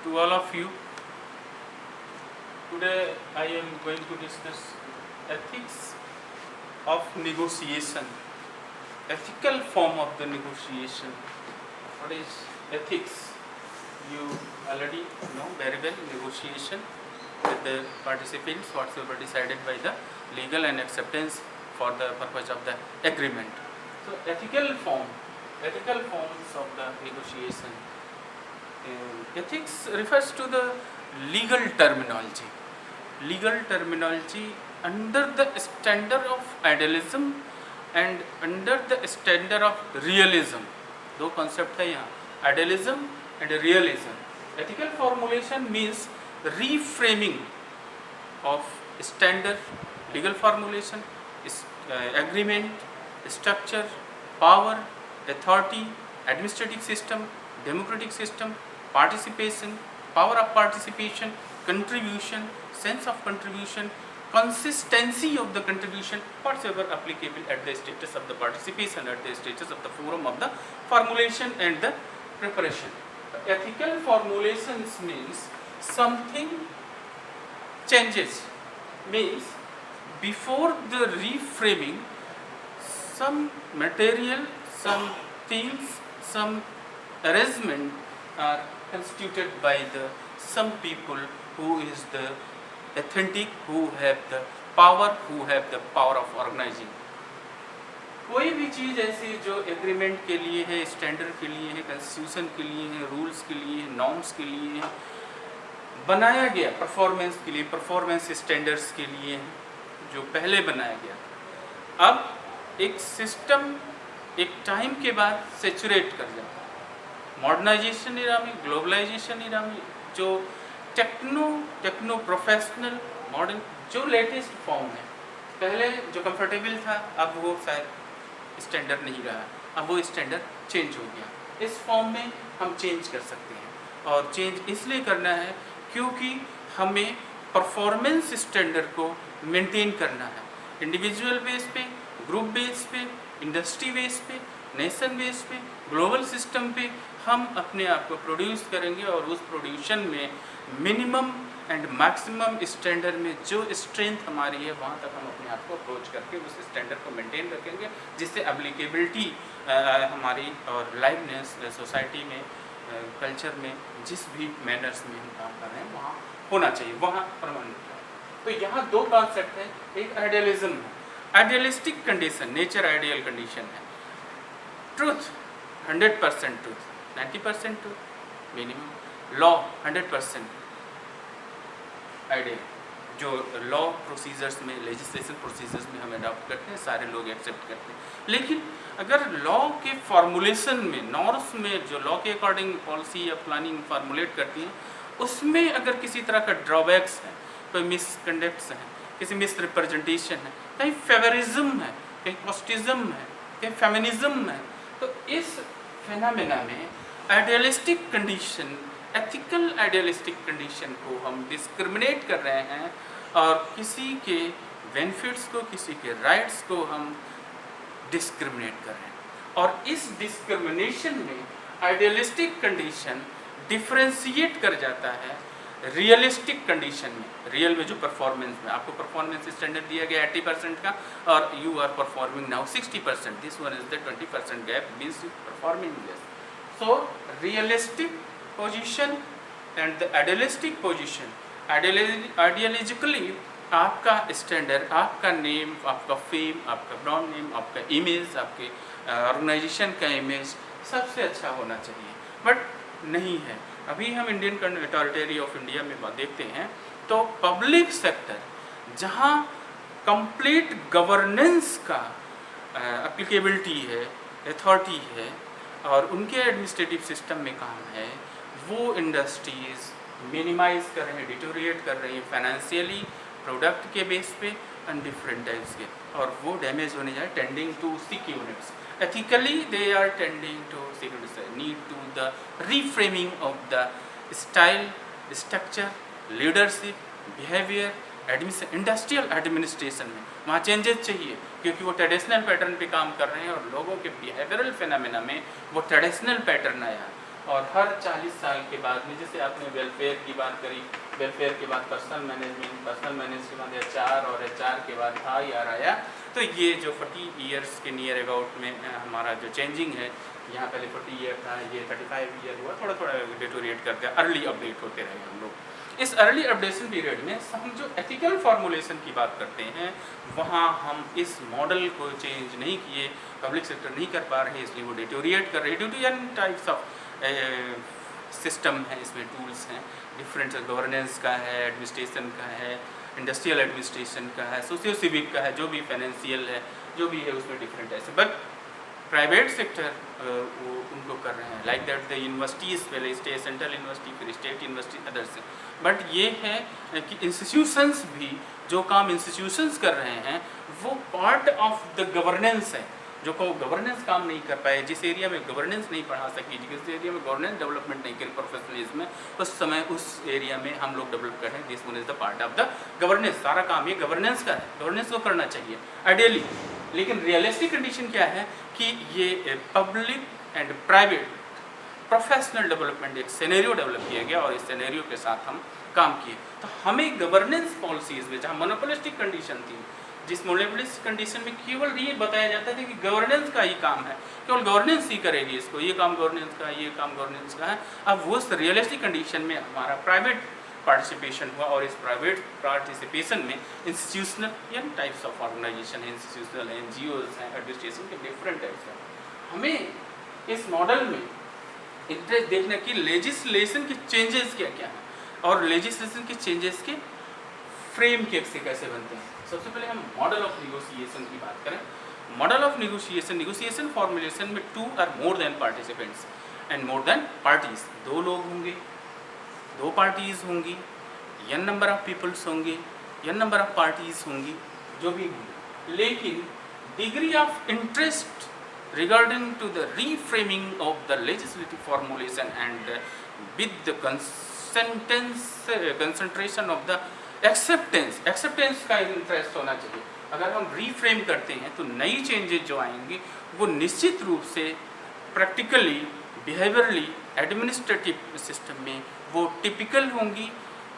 to all of you. Today I am going to discuss ethics of negotiation, ethical form of the negotiation. What is ethics? You already know very well. Negotiation with the participants, whatsoever decided by the legal and acceptance for the purpose of the agreement. So ethical forms of the negotiation. Ethics refers to the legal terminology under the standard of idealism and under the standard of realism. दो concept है यहाँ, idealism and realism. Ethical formulation means reframing of standard, legal formulation, agreement, structure, power, authority, administrative system, democratic system, participation, power of participation, contribution, sense of contribution, consistency of the contribution, whatsoever applicable at the status of the participation, at the status of the forum of the formulation and the preparation. Ethical formulations means something changes, means before the reframing, some material, some things, some arrangement are constituted by the some people who is the authentic, who have the power of organizing. कोई भी चीज़ ऐसी जो agreement के लिए है, standard के लिए है, कॉन्स्टिट्यूशन के लिए है, रूल्स के लिए है, नॉर्म्स के लिए है, बनाया गया परफॉर्मेंस के लिए, परफॉर्मेंस स्टैंडर्ड्स के लिए जो पहले बनाया गया, अब एक सिस्टम एक टाइम के बाद सेचुरेट कर जाता है। मॉडर्नाइजेशन इरा में, ग्लोबलाइजेशन इरा में जो टेक्नो प्रोफेशनल मॉडर्न जो लेटेस्ट फॉर्म है, पहले जो कंफर्टेबल था अब वो शायद स्टैंडर्ड नहीं रहा, अब वो स्टैंडर्ड चेंज हो गया। इस फॉर्म में हम चेंज कर सकते हैं और चेंज इसलिए करना है क्योंकि हमें परफॉर्मेंस स्टैंडर्ड को मेंटेन करना है। इंडिविजुअल बेस पे, ग्रुप बेस पे, इंडस्ट्री बेस पे, नेशन बेस पे, ग्लोबल सिस्टम पे हम अपने आप को प्रोड्यूस करेंगे और उस प्रोड्यूशन में मिनिमम एंड मैक्सिमम स्टैंडर्ड में जो स्ट्रेंथ हमारी है वहाँ तक हम अपने आप को अप्रोच करके उस स्टैंडर्ड को मेंटेन रखेंगे, जिससे एप्लीकेबिलिटी हमारी और लाइवनेस सोसाइटी में, कल्चर में, जिस भी मैनर्स में हम काम कर रहे हैं वहाँ होना चाहिए, वहाँ परमानेंट है। तो यहाँ दो कॉन्सेप्ट हैं, एक आइडियलिज्म है, idealistic condition, nature ideal condition है, truth 100% truth, 90% truth minimum, law 100% ideal, जो लॉ प्रोसीजर्स में, लेजिस्लेशन प्रोसीजर्स में हम अडॉप्ट करते हैं, सारे लोग एक्सेप्ट करते हैं। लेकिन अगर लॉ के फॉर्मुलेशन में, नॉर्म्स में जो लॉ के अकॉर्डिंग पॉलिसी या प्लानिंग फार्मुलेट करती हैं, उसमें अगर किसी तरह का ड्रॉबैक्स है, कोई मिसकंडक्ट्स हैं, किसी मिस रिप्रेजेंटेशन है, कहीं फेवरिज्म है, कहीं कॉस्टिज्म है, कहीं फेमिनिज्म है, तो इस फेनामेना में idealistic condition, ethical idealistic condition को हम डिस्क्रिमिनेट कर रहे हैं और किसी के बेनिफिट्स को, किसी के राइट्स को हम डिस्क्रिमिनेट कर रहे हैं। और इस डिस्क्रिमिनेशन में आइडियलिस्टिक कंडीशन डिफरेंशिएट कर जाता है रियलिस्टिक कंडीशन में। रियल में जो परफॉर्मेंस में आपको परफॉर्मेंस स्टैंडर्ड दिया गया 80% का और you are performing now 60%, this one is the 20% gap, means you performing less. So realistic position and the idealistic position, ideologically आपका स्टैंडर्ड, आपका नेम, आपका फेम, आपका ब्रांड नेम, आपका इमेज, आपके ऑर्गेनाइजेशन का इमेज सबसे अच्छा होना चाहिए, बट नहीं है। अभी हम इंडियन टेरिटरी ऑफ इंडिया में देखते हैं तो पब्लिक सेक्टर जहाँ कंप्लीट गवर्नेंस का एप्लीकेबिलिटी है, अथॉरिटी है और उनके एडमिनिस्ट्रेटिव सिस्टम में काम है, वो इंडस्ट्रीज़ मिनिमाइज कर रहे हैं, डिटोरिएट कर रही हैं फाइनेंशियली, प्रोडक्ट के बेस पे एंड डिफरेंट टाइप्स के, और वो डैमेज होने जाए, tending to sick units. Ethically they are tending to need to the reframing of the style, structure, leadership, behavior, industrial administration में वहाँ चेंजेस चाहिए, क्योंकि वो ट्रेडिशनल पैटर्न पे काम कर रहे हैं और लोगों के बिहेवियरल फिनोमेना में वो ट्रेडिशनल पैटर्न आया और हर 40 साल के बाद में, जैसे आपने वेलफेयर की बात करी, वेलफेयर के बाद पर्सनल मैनेजमेंट, पर्सनल मैनेजमेंट के बाद HR और HR के बाद IR आया, तो ये जो 40 ईयर्स के नियर अबाउट में हमारा जो चेंजिंग है, यहाँ पहले 40 ईयर था, ये 35 ईयर हुआ, थोड़ा थोड़ा डिटोरिएट करके अर्ली अपडेट होते रहे हम लोग। इस अर्ली अपडेशन पीरियड में हम जो एथिकल फॉर्मुलेशन की बात करते हैं, वहाँ हम इस मॉडल को चेंज नहीं किए, पब्लिक सेक्टर नहीं कर पा रहे, इसलिए वो डिटोरिएट कर रहे। Due to an types of system है, इसमें टूल्स हैं, डिफरेंट गवर्नेंस का है, एडमिनिस्ट्रेशन का है, इंडस्ट्रियल एडमिनिस्ट्रेशन का है, सोशियो सिविक का है, जो भी फाइनेंशियल है, जो भी है उसमें डिफरेंट ऐसे। बट प्राइवेट सेक्टर वो उनको कर रहे हैं, लाइक दैट द यूनिवर्सिटीज़, पहले स्टेट सेंट्रल यूनिवर्सिटी, फिर स्टेट यूनिवर्सिटी, अदर्स। बट ये है कि इंस्टीट्यूशंस भी जो काम इंस्टीट्यूशंस कर रहे हैं वो पार्ट ऑफ द गवर्नेंस है। जो गवर्नेंस काम नहीं कर पाए, जिस एरिया में गवर्नेंस नहीं पढ़ा सकी, जिस एरिया में गवर्नेंस डेवलपमेंट नहीं करी प्रोफेशनलिज्म में, उस समय उस एरिया में हम लोग डेवलप कर रहे हैं। This one is the part of the governance. सारा काम ये गवर्नेंस का है, गवर्नेंस को करना चाहिए आइडियली। लेकिन रियलिस्टिक कंडीशन क्या है कि ये public and private professional development एक सिनेरियो डेवलप किया गया और इस सिनेरियो के साथ हम काम किए। तो हमें गवर्नेंस पॉलिसीज़ में जहाँ मोनोपोलिस्टिक कंडीशन थी, जिस मोनोपोलिस्टिक कंडीशन में केवल ये बताया जाता था कि गवर्नेंस का ही काम है, केवल गवर्नेंस ही करेगी इसको, ये काम गवर्नेंस का है, ये काम गवर्नेंस का है। अब वो रियलिस्टिक कंडीशन में हमारा प्राइवेट पार्टिसिपेशन हुआ और इस प्राइवेट पार्टिसिपेशन में इंस्टीट्यूशनल या टाइप्स ऑफ ऑर्गेनाइजेशन है, इंस्टीट्यूशनल है, NGOs हैं, एडमिनिस्ट्रेशन के डिफरेंट टाइप्स हैं। हमें इस मॉडल में इंटरेस्ट देखने की लेजिस्लेशन के चेंजेस क्या क्या हैं और लेजिस्लेशन के चेंजेस के फ्रेम कैसे कैसे बनते हैं। सबसे पहले हम मॉडल ऑफ निगोशिएशन की बात करें। मॉडल ऑफ निगोशिएशन फॉर्मुलेशन में 2 or more than participants and more than parties, 2 लोग होंगे, 2 पार्टीज होंगी, n नंबर ऑफ पीपल्स होंगे, n नंबर ऑफ पार्टीज होंगी, जो भी होंगे। लेकिन degree of interest regarding to the reframing of the legislative formulation and with the concentration of the acceptance का इंटरेस्ट होना चाहिए। अगर हम रीफ्रेम करते हैं तो नई चेंजेस जो आएंगी वो निश्चित रूप से प्रैक्टिकली, बिहेवियरली, एडमिनिस्ट्रेटिव सिस्टम में वो टिपिकल होंगी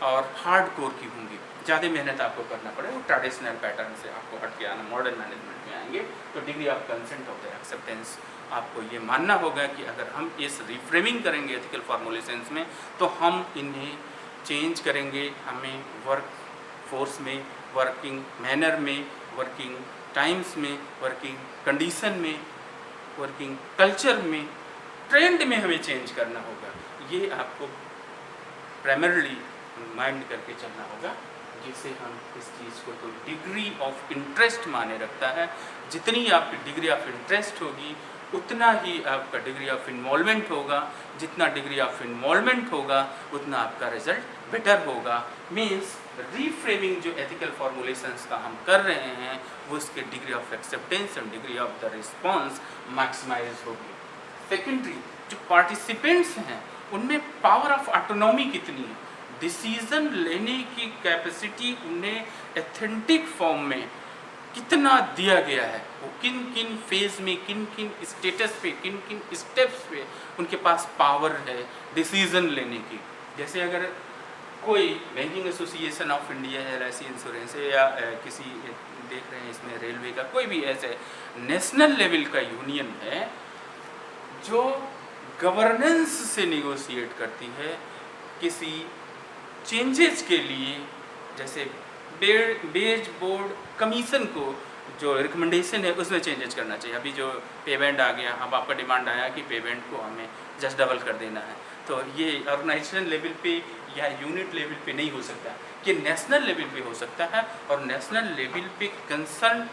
और हार्ड कोर की होंगी। ज़्यादा मेहनत आपको करना पड़ेगा, वो ट्रेडिशनल पैटर्न से आपको हट के आना, मॉडर्न मैनेजमेंट में आएंगे। तो degree of consent of the acceptance आपको ये मानना होगा कि अगर हम इस रिफ्रेमिंग करेंगे एथिकल फॉर्मुलेशंस में तो हम इन्हें चेंज करेंगे। हमें वर्क फोर्स में, वर्किंग मैनर में, वर्किंग टाइम्स में, वर्किंग कंडीशन में, वर्किंग कल्चर में, ट्रेंड में हमें चेंज करना होगा। ये आपको प्राइमरली माइंड करके चलना होगा, जिससे हम इस चीज़ को तो डिग्री ऑफ इंटरेस्ट माने रखता है। जितनी आपकी डिग्री ऑफ इंटरेस्ट होगी उतना ही आपका डिग्री ऑफ इन्वॉल्वमेंट होगा, जितना डिग्री ऑफ इन्वॉल्वमेंट होगा उतना आपका रिजल्ट बेटर होगा। मीन्स रीफ्रेमिंग जो एथिकल फॉर्मुलेशंस का हम कर रहे हैं वो उसके degree of acceptance and degree of the response maximise होगी। सेकेंडरी जो पार्टिसिपेंट्स हैं उनमें पावर ऑफ ऑटोनॉमी कितनी है, डिसीजन लेने की कैपेसिटी उन्हें एथेंटिक फॉर्म में कितना दिया गया है, वो किन किन फेज में, किन किन स्टेटस पे, किन किन स्टेप्स पे उनके पास पावर है डिसीजन लेने की। जैसे अगर कोई बैंकिंग एसोसिएशन ऑफ इंडिया है, LIC इंश्योरेंस है, या किसी देख रहे हैं इसमें रेलवे का कोई भी ऐसे नेशनल लेवल का यूनियन है जो गवर्नेंस से निगोशिएट करती है किसी चेंजेस के लिए, जैसे बेज बोर्ड कमीशन को जो रिकमेंडेशन है उसमें चेंजेस करना चाहिए। अभी जो पेमेंट आ गया, अब आपका डिमांड आया कि पेमेंट को हमें जस्ट डबल कर देना है, तो ये ऑर्गेनाइजेशन लेवल पे या यूनिट लेवल पे नहीं हो सकता, कि नेशनल लेवल पे हो सकता है। और नेशनल लेवल पे concern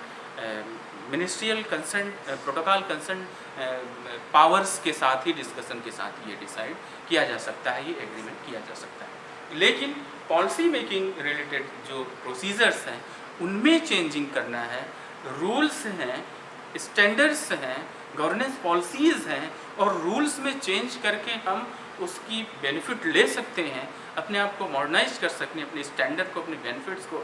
ministerial concern, protocol concern powers के साथ ही, डिस्कशन के साथ ये डिसाइड किया जा सकता है, ये एग्रीमेंट किया जा सकता है। लेकिन पॉलिसी मेकिंग रिलेटेड जो प्रोसीजर्स हैं उनमें चेंजिंग करना है, रूल्स हैं, स्टैंडर्ड्स हैं, गवर्नेंस पॉलिसीज़ हैं, और रूल्स में चेंज करके हम उसकी बेनिफिट ले सकते हैं, अपने आप को मॉडर्नाइज कर सकते हैं, अपने स्टैंडर्ड को, अपने बेनिफिट्स को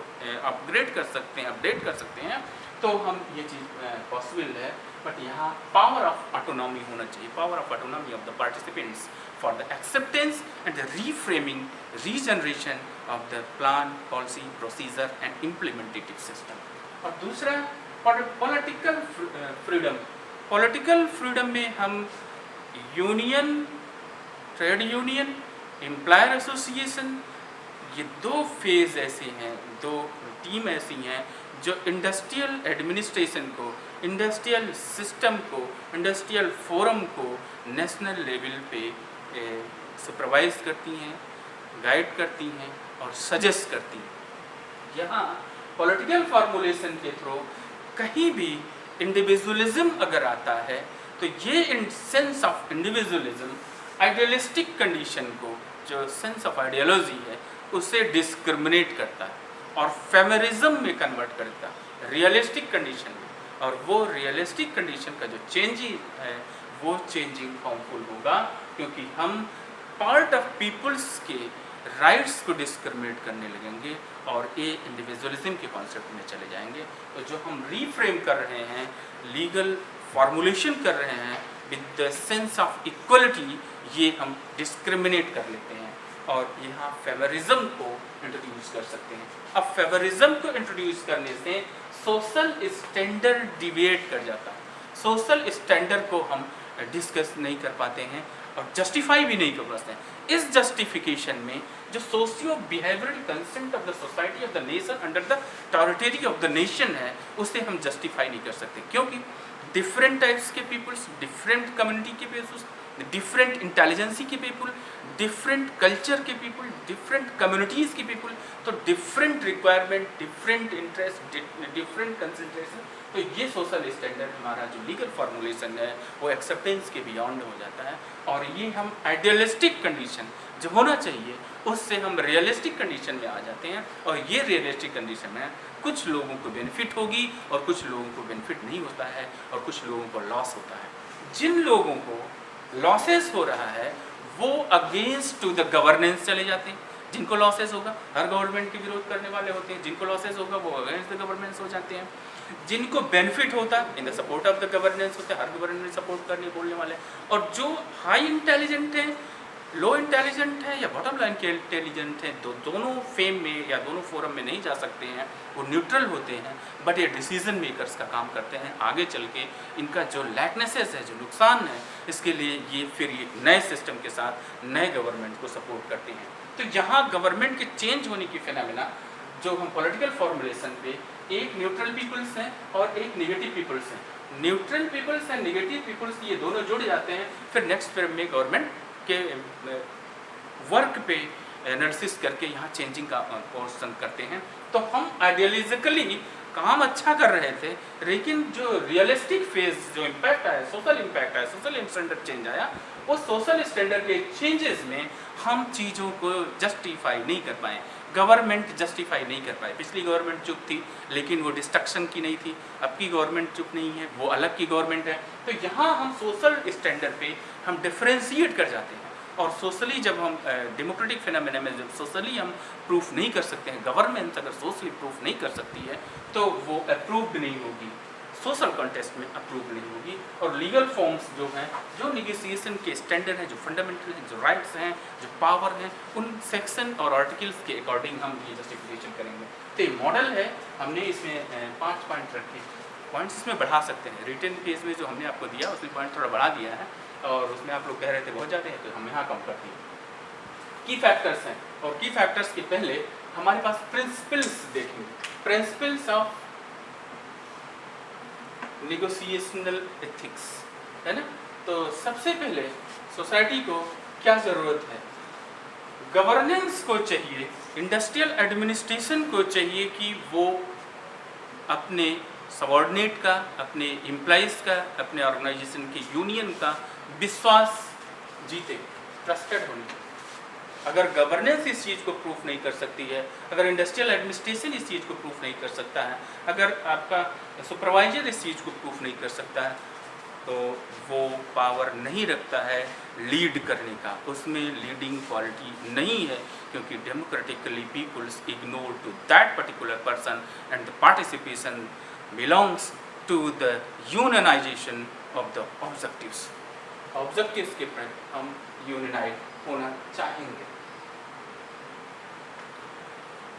अपग्रेड कर सकते हैं, अपडेट कर सकते हैं। तो हम ये चीज़ पॉसिबल है। बट यहाँ पावर ऑफ ऑटोनॉमी होना चाहिए, power of autonomy of the participants for the acceptance and the reframing, regeneration of the plan, policy, procedure and implementative system. और दूसरा पॉलिटिकल फ्रीडम। पॉलिटिकल फ्रीडम में हम union, trade union, employer association, ये दो phase ऐसे हैं, दो team ऐसी हैं जो इंडस्ट्रियल एडमिनिस्ट्रेशन को, इंडस्ट्रियल सिस्टम को, इंडस्ट्रियल फोरम को नेशनल लेवल पे सुपरवाइज करती हैं, गाइड करती हैं और सजेस्ट करती हैं। यहाँ पॉलिटिकल फार्मूलेशन के थ्रू कहीं भी इंडिविजुअलिज्म अगर आता है तो ये sense of individualism idealistic condition को, जो सेंस ऑफ आइडियोलॉजी है, उसे डिस्क्रिमिनेट करता है और फेमरिज्म में कन्वर्ट करता है, रियलिस्टिक कंडीशन में। और वो रियलिस्टिक कंडीशन का जो चेंजिंग है वो चेंजिंग हार्मफुल होगा, क्योंकि हम पार्ट ऑफ पीपल्स के राइट्स को डिस्क्रिमिनेट करने लगेंगे और ये इंडिविजुअलिज्म के कॉन्सेप्ट में चले जाएंगे। तो जो हम रीफ्रेम कर रहे हैं, लीगल फॉर्मुलेशन कर रहे हैं with the sense of equality, ये हम डिस्क्रिमिनेट कर लेते हैं और यहाँ फेवरिज्म को इंट्रोड्यूस कर सकते हैं। अब फेवरिज्म को इंट्रोड्यूस करने से सोशल स्टैंडर्ड डिविएट कर जाता है, सोशल स्टैंडर्ड को हम डिस्कस नहीं कर पाते हैं और जस्टिफाई भी नहीं कर पाते हैं। इस जस्टिफिकेशन में जो socio behavioural consent of the society of the nation under the territory of the nation है, उसे हम जस्टिफाई नहीं कर सकते, क्योंकि डिफरेंट टाइप्स के पीपल्स, डिफरेंट कम्युनिटी के पीपल्स, डिफरेंट इंटेलिजेंसी के पीपल, डिफरेंट कल्चर के पीपल, डिफरेंट कम्युनिटीज़ के पीपल, तो different requirement, different interest, different consideration. तो ये सोशल स्टैंडर्ड हमारा जो लीगल फार्मूलेशन है वो एक्सेप्टेंस के बियॉन्ड हो जाता है और ये हम आइडियलिस्टिक कंडीशन जो होना चाहिए उससे हम रियलिस्टिक कंडीशन में आ जाते हैं और ये रियलिस्टिक कंडीशन में कुछ लोगों को बेनिफिट होगी और कुछ लोगों को बेनिफिट नहीं होता है और कुछ लोगों को लॉस होता है। जिन लोगों को लॉसेस हो रहा है वो अगेंस्ट टू द गवर्नेंस चले जाते हैं। जिनको लॉसेस होगा, हर गवर्नमेंट के विरोध करने वाले होते हैं, जिनको लॉसेस होगा वो अगेंस्ट द गवर्नेंस हो जाते हैं। जिनको बेनिफिट होता है in the support of the governance होते हैं, हर गवर्नेंस सपोर्ट करने बोलने वाले। और जो हाई इंटेलिजेंट हैं, लो इंटेलिजेंट है या बॉटम लाइन के इंटेलिजेंट हैं, तो दोनों फेम में या दोनों फोरम में नहीं जा सकते हैं, वो न्यूट्रल होते हैं, बट ये डिसीजन मेकर्स का काम करते हैं। आगे चल के इनका जो लैकनेसेस है, जो नुकसान है, इसके लिए ये फिर ये नए सिस्टम के साथ नए गवर्नमेंट को सपोर्ट करते हैं। तो यहाँ गवर्नमेंट के चेंज होने की फिनोमेना जो हम पॉलिटिकल फॉर्मुलेशन पे, एक न्यूट्रल पीपल्स हैं और एक नेगेटिव पीपल्स हैं। Neutral peoples and negative peoples ये दोनों जुड़ जाते हैं, फिर नेक्स्ट फ्रेम में गवर्नमेंट के वर्क पे एनालिसिस करके यहाँ चेंजिंग का क्वेश्चन करते हैं। तो हम आइडियलिजिकली काम अच्छा कर रहे थे, लेकिन जो रियलिस्टिक फेज, जो इम्पैक्ट आया, सोशल इम्पैक्ट आया, सोशल स्टैंडर्ड चेंज आया, वो सोशल स्टैंडर्ड के चेंजेस में हम चीज़ों को जस्टिफाई नहीं कर पाए, गवर्नमेंट जस्टिफाई नहीं कर पाए। पिछली गवर्नमेंट चुप थी लेकिन वो डिस्ट्रक्शन की नहीं थी, अब की गवर्नमेंट चुप नहीं है, वो अलग की गवर्नमेंट है। तो यहाँ हम सोशल स्टैंडर्ड पे हम डिफ्रेंशिएट कर जाते हैं और सोशली जब हम डेमोक्रेटिक फिनोमेना में जब सोशली हम प्रूफ नहीं कर सकते हैं, गवर्नमेंट अगर सोशली प्रूफ नहीं कर सकती है तो वो अप्रूव्ड नहीं होगी, सोशल कॉन्टेस्ट में अप्रूव नहीं होगी। और लीगल फॉर्म्स जो हैं, जो निगोसिएशन के स्टैंडर्ड हैं, जो फंडामेंटल हैं, जो राइट्स हैं, जो पावर हैं, उन सेक्शन और आर्टिकल्स के अकॉर्डिंग हम ये जस्टिफिकेशन करेंगे। तो ये मॉडल है, हमने इसमें 5 पॉइंट रखे, पॉइंट्स इसमें बढ़ा सकते हैं। रिटन पेज में जो हमने आपको दिया उसमें पॉइंट थोड़ा बढ़ा दिया है और उसमें आप लोग कह रहे थे बहुत ज़्यादा है, तो हम यहाँ कम कर दिए। की फैक्टर्स हैं और की फैक्टर्स के पहले हमारे पास प्रिंसिपल्स देखेंगे, प्रिंसिपल्स ऑफ नेगोशिएशनल एथिक्स, है ना। तो सबसे पहले सोसाइटी को क्या ज़रूरत है, गवर्नेंस को चाहिए, इंडस्ट्रियल एडमिनिस्ट्रेशन को चाहिए कि वो अपने सबॉर्डिनेट का, अपने एम्प्लॉइज़ का, अपने ऑर्गेनाइजेशन के यूनियन का विश्वास जीते, ट्रस्टेड होने। अगर गवर्नेंस इस चीज़ को प्रूफ नहीं कर सकती है, अगर इंडस्ट्रियल एडमिनिस्ट्रेशन इस चीज़ को प्रूफ नहीं कर सकता है, अगर आपका सुपरवाइजर इस चीज़ को प्रूफ नहीं कर सकता है, तो वो पावर नहीं रखता है लीड करने का, उसमें लीडिंग क्वालिटी नहीं है, क्योंकि democratically peoples ignore to that particular person and the participation belongs to the unionization of the objectives. Objectives के प्रति हम यूनिनाइट होना चाहेंगे।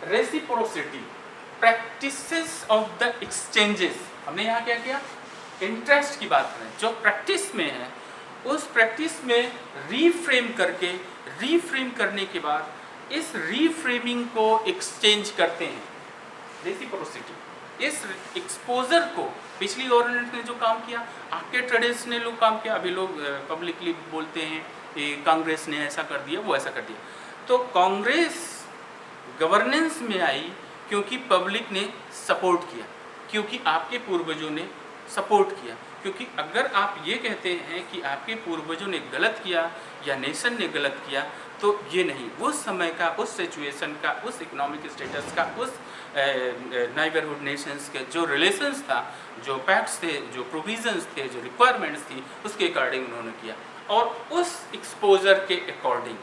Reciprocity, practices of the exchanges, हमने यहाँ क्या किया, इंटरेस्ट की बात करें, जो प्रैक्टिस में है उस प्रैक्टिस में रीफ्रेम करके, रीफ्रेम करने के बाद इस रीफ्रेमिंग को एक्सचेंज करते हैं। रेसिप्रोसिटी, इस एक्सपोजर को पिछली गवर्नमेंट ने जो काम किया, आपके ट्रेडिशनल ने लोग काम किया, अभी लोग पब्लिकली बोलते हैं कि कांग्रेस ने ऐसा कर दिया, वो ऐसा कर दिया। तो कांग्रेस गवर्नेंस में आई क्योंकि पब्लिक ने सपोर्ट किया, क्योंकि आपके पूर्वजों ने सपोर्ट किया। क्योंकि अगर आप ये कहते हैं कि आपके पूर्वजों ने गलत किया या नेशन ने गलत किया, तो ये नहीं, उस समय का, उस सिचुएशन का, उस इकोनॉमिक स्टेटस का, उस नाइबरहुड नेशंस के जो रिलेशंस था, जो पैक्ट्स थे, जो प्रोविजंस थे, जो रिक्वायरमेंट्स थी, उसके अकॉर्डिंग उन्होंने किया, और उस एक्सपोजर के अकॉर्डिंग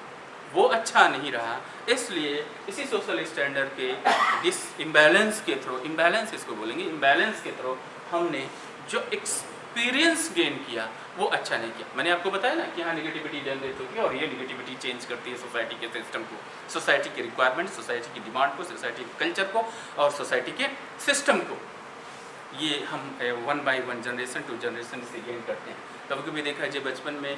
वो अच्छा नहीं रहा। इसलिए इसी सोशल स्टैंडर्ड के इस इम्बैलेंस के थ्रू, इम्बैलेंस इसको बोलेंगे, इम्बैलेंस के थ्रू हमने जो एक्सपीरियंस गेन किया वो अच्छा नहीं किया। मैंने आपको बताया ना कि यहाँ निगेटिविटी जनरेट होती है और ये निगेटिविटी चेंज करती है सोसाइटी के सिस्टम को, सोसाइटी की रिक्वायरमेंट, सोसाइटी की डिमांड को, सोसाइटी के कल्चर को और सोसाइटी के सिस्टम को। ये हम one by one, generation to generation से गेन करते हैं। कभी कभी देखा है जो बचपन में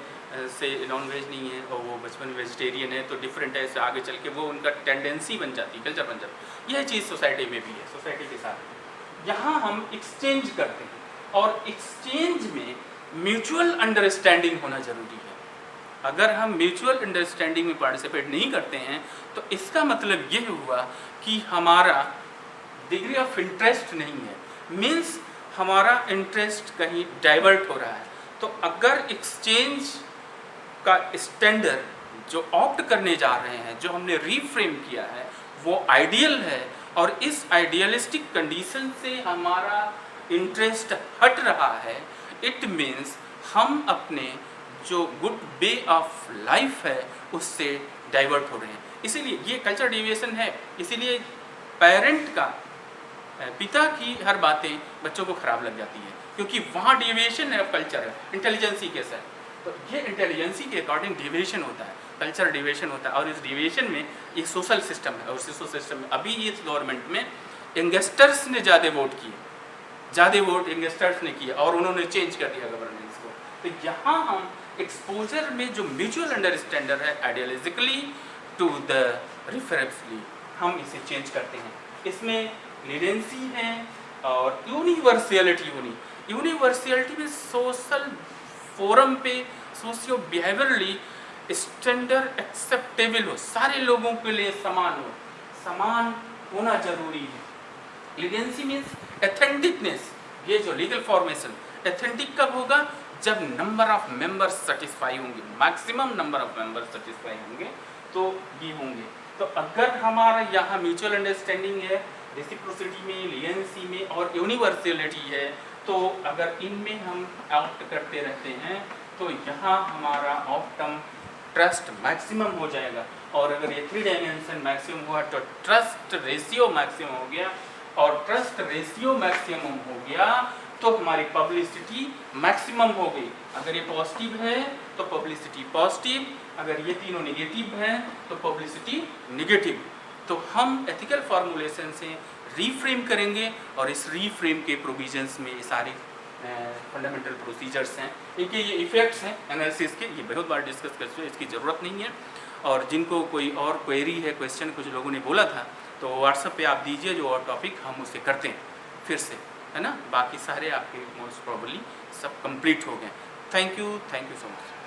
से नॉन वेज नहीं है और वो बचपन में वेजिटेरियन है, तो डिफरेंट है, ऐसे आगे चल के वो उनका टेंडेंसी बन जाती है, कल्चर बन जाती है। यह चीज़ सोसाइटी में भी है, सोसाइटी के साथ यहाँ हम एक्सचेंज करते हैं, और एक्सचेंज में म्यूचुअल अंडरस्टैंडिंग होना जरूरी है। अगर हम म्यूचुअल अंडरस्टैंडिंग में पार्टिसिपेट नहीं करते हैं तो इसका मतलब ये हुआ कि हमारा डिग्री ऑफ इंटरेस्ट नहीं है, मीन्स हमारा इंटरेस्ट कहीं डाइवर्ट हो रहा है। तो अगर एक्सचेंज का स्टैंडर्ड जो ऑप्ट करने जा रहे हैं, जो हमने रीफ्रेम किया है, वो आइडियल है, और इस आइडियलिस्टिक कंडीशन से हमारा इंटरेस्ट हट रहा है, इट मीन्स हम अपने जो गुड वे ऑफ लाइफ है उससे डाइवर्ट हो रहे हैं। इसीलिए ये कल्चर डिविएशन है। इसीलिए पेरेंट का, पिता की हर बातें बच्चों को खराब लग जाती है, क्योंकि वहाँ डिविएशन है, कल्चर है, इंटेलिजेंसी के साथ। तो ये इंटेलिजेंसी के अकॉर्डिंग डिविएशन होता है, कल्चर डिविएशन होता है, और इस डिविएशन में ये सोशल सिस्टम है, और सोशल सिस्टम में अभी इस गवर्नमेंट में यंगस्टर्स ने ज़्यादा वोट किए, ज़्यादा वोट यंगस्टर्स ने किए, और उन्होंने चेंज कर दिया गवर्नेंस को। तो यहाँ हम एक्सपोजर में जो म्यूचुअल अंडरस्टैंडर है, आइडियोलॉजिकली टू द रिफरेबली, हम इसे चेंज करते हैं। इसमें लीडेंसी है और यूनिवर्सलिटी होनी। यूनिवर्सलिटी में सोशल फोरम पे सोशियो बिहेवियरली स्टैंडर्ड एक्सेप्टेबल हो, सारे लोगों के लिए समान हो, समान होना जरूरी है। लीडेंसी मीन्स एथेंटिकनेस। ये जो लीगल फॉर्मेशन एथेंटिक कब होगा? जब नंबर ऑफ मेंबर्स सेटिस्फाई होंगे, maximum number of members satisfy होंगे तो ये होंगे। तो अगर हमारा यहाँ म्यूचुअल अंडरस्टैंडिंग है, रेसिप्रोसिटी में, लीडेंसी में और यूनिवर्सलिटी है, तो अगर इनमें हम ऑप्ट करते रहते हैं तो यहाँ हमारा ऑप्टम ट्रस्ट मैक्सिमम हो जाएगा। और अगर ये 3 डायमेंशन मैक्सिमम हुआ तो ट्रस्ट रेशियो मैक्सिमम हो गया, और ट्रस्ट रेशियो मैक्सिमम हो गया तो हमारी पब्लिसिटी मैक्सिमम हो गई। अगर ये पॉजिटिव है तो पब्लिसिटी पॉजिटिव, अगर ये तीनों नेगेटिव हैं तो पब्लिसिटी नेगेटिव। तो हम एथिकल फार्मूलेशन से रीफ्रेम करेंगे, और इस रीफ्रेम के प्रोविजंस में ये सारी फंडामेंटल प्रोसीजर्स हैं, इनके ये इफ़ेक्ट्स हैं एनालिसिस के, ये बहुत बार डिस्कस कर चुके हैं, इसकी ज़रूरत नहीं है। और जिनको कोई और क्वेरी है, क्वेश्चन कुछ लोगों ने बोला था, तो व्हाट्सएप पे आप दीजिए, जो और टॉपिक हम उससे करते हैं फिर से, है ना। बाकी सारे आपके मोस्ट प्रॉबली सब कंप्लीट हो गए। Thank you so much.